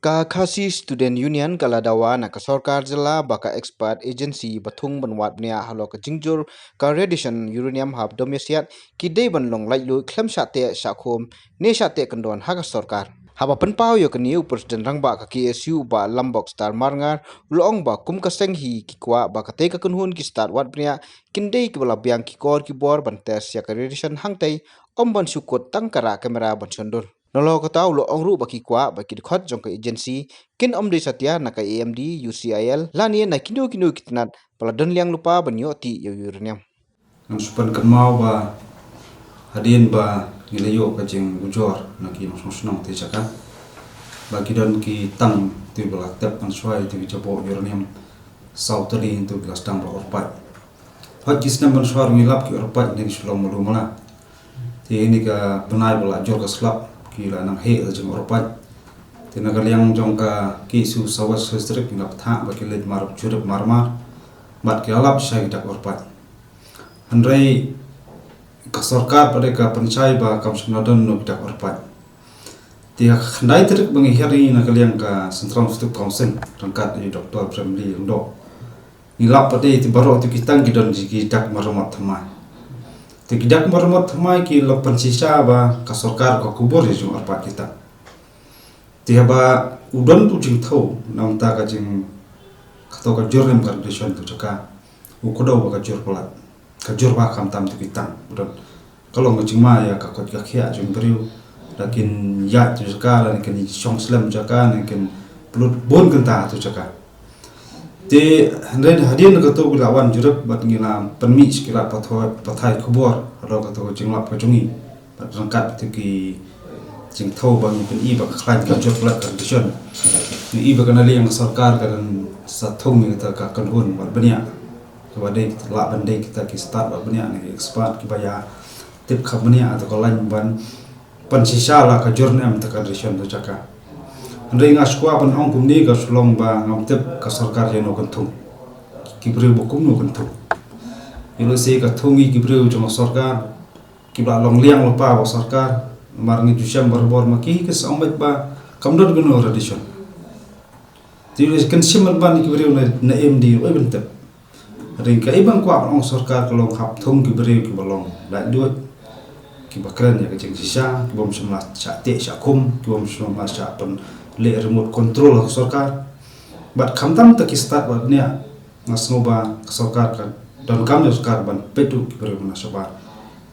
Ka khasi student union kaladawa na ka sarkar jala baka expert agency bathung banwat bnia halo ka jingjur ka radiation uranium hab domesiat ki dei ban long lai lu khlem sate sakhom ne sate kandon ha ka sarkar haba panpau yo kaniu president rangba ka KSU ba lambok star marngar loong ba kum ka seng hi ki kwa ba ka te ka kunhun ki start wat bnia kindei ki bala biang ki kor ki bor ban tes ya ka radiation hangtai omban sukot tangkara kamera ban sondur Nolo ko tau lo ongru baki kwa baki khot jong ka agency kin omde satya na ka AMD UCIL lani na kinu kitnat pala don liang lupa banyo ti yo uranium ang supan kan mau ba hadin ba nilayo ka jeng ujor na ki nosnong te chaka ba ki don ki tang tu bala tep an swai tu jabo uranium sautali tu bala stang ba orpat hot gisnam ban swar ngilap ki orpat ning sulong malumala ti ini ka benai bala jor ka slap kila nang he jeng orpat tina ka liang jong ka ki su sawas strip ngap tha ba ki let mar churep marma bat ki alap sai dak orpat Andrei ka sarkar pada ka panchai ba kam sunodon no dak orpat ti khandai trik bangi hari na ka liang ka central institute council rangkat di dr primly ndo ngilap pada ti baro ti kitang gidon ji dak marmat thamai ti dak marmat thamai ki lopan sisa ba ka sarkar ka kubur ji orpat kita ti ba udon tu jing thau nam ta ka jing khato ka jorem condition tu chaka ukodo ba ka jor polat ka jor ba kam tam tu kitang udon kalau ngajing ma ya ka kot ka khia jing Briew lakin ya tu chaka lakin song slam chaka lakin plut bon kenta tu chaka te handai hadin ka to lawan jurap bat ngila permi skila pathai khubor ro ka to jinglap ka jungi bat rangkat tu ki jing thau bang pen I ba khlai ka jor polat condition ni I ba kana liang sarkar kan sa thung ni ta ka kanhun bat bania kepada la bandai kita ki start ba bania ni expert ki baya tip khabania atau lain ban pansisa la ka jorne am ta condition tu chaka andai ngas kwa ban ong kum ni ka sulong ba ngam tip ka sarkar je no kan thung ki Briew bokum no kan thung ilo se ka thungi ki Briew jong sarkar ki ba long liang lupa ba sarkar mar ngi jusam bor maki ke somet ba kamdon gno tradition tilo kan simal ban ki Briew na MD oi bentep ring ka ibang kwa ong sarkar kalong hap thung ki Briew ki balong la duat ki bakran ya kecing sisa ki bom semla cha te cha kum ki bom semla cha pen le remote control ka sarkar bat khamtam ta ki start ba nia ngasnoba ka sarkar kan don kam sarkar ban petu ki Briew na soba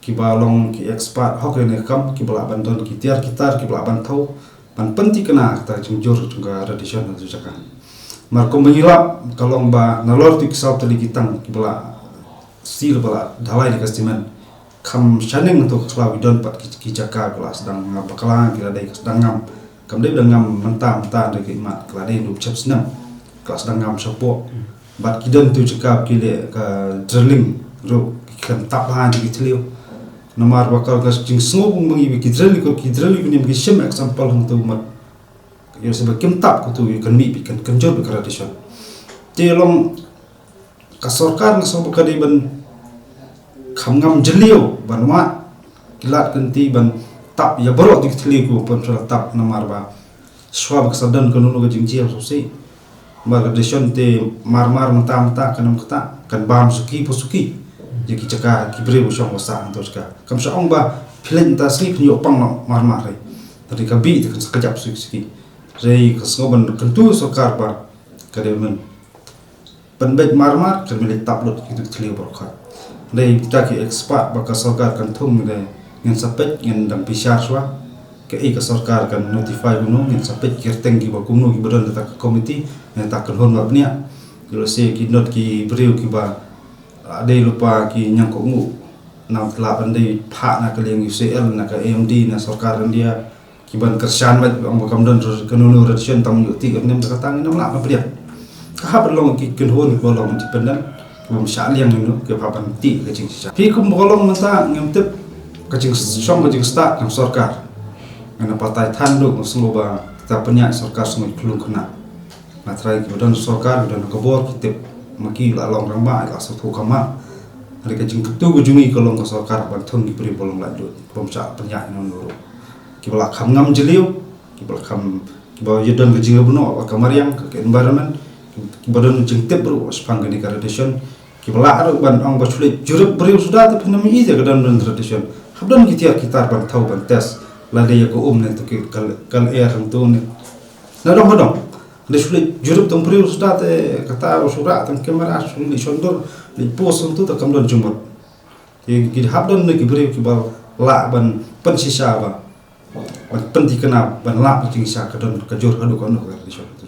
ki balong ki expert hok ne kam ki bala ban don ki tiar kitar ki bala ban thau ban penti kena ta jingjor jungga tradition tu jaka mar ko mengilap kalong ba nalor tu kisau tali kitang ki bala sil bala dalai ni kastiman kam shaning tu klawi don pat ki jaka bala sedang ngabakalang ki dai sedang ngam kam dai ngam mentang de ki mat kala dai nu chap snam kelas sedang ngam sopo bat ki don tu jaka ki le ka drilling ro kan tap han ki tliu nomar bakal gas jing sngobung bangi ki drilling ko ki nim ki shem example hang tu mat yo sebab kim tap ko tu kan mi bi kan jor bi tradition te long ka sarkar na so ka dei ban kham ngam jeliu ban wa kilat kenti ban tap ya baro dik thli ko pon sala tap nomar ba swab sadan kan no jing jiam so se mar tradition te mar mata kanam kata kan bam suki posuki jadi cakap ki Briew song wasa antos ka kam sa ong ba philen ta sri phnyo pang no mar re tadi ka bi kan sekejap suki rei kesngoban kentu sarkar ba kade men penbet mar kan milik tablot itu thliu borkha rei kita ki expert ba ka sarkar kan thum re ngin sapet ngin dang pisar swa ke I ka sarkar kan notify buno ngin sapet kirteng ki ba kumno ki badan ta committee ne ta kan hon ba bnia lo se ki not ki Briew ki ba adai lupa ki nyang ko ngu na tla pandai pha na ka leng UCL na ka AMD na sarkar dia ki ban kersan mat ang bakam don kanunu tradition tam yuti nem ka tang nam la ba dia ka ha long ki kenhon ko long ti pendan bom sha liang nu ke pa ban ti ka jing sa pi kum bolong mata ngem tep ka jing song ka jing sta kam sarkar ngana patai than du ngso ba ta penya sarkar semua klung kena matrai ki don sarkar don ka bor ki tep maki la long ramba la so thu kama hari ka jing tu gu jungi kolong ka sarkar ban thung ki Briew bolong la du bom cha penya no no ki bala kham ngam jeliu ki bala kham bahwa yadon ke jinga buno kamariang ke environment badon jing tep bro spang ni tradition ki bala ar ban ong ba chule jurup Briew sudah tapi nama ije ke dan tradition habdan kita ban thau ban tes la de ko ne to ki kal air tu ne na dong dong de chule jurup tong Briew sudah te kata usura tong kamera chule shondor li pos tu ta kam don jumot ki habdan ne ki Briew ki bal la ban pen sisa ba ban pen dikenal ban la jing sa ka don ka jor hadu ko no tradition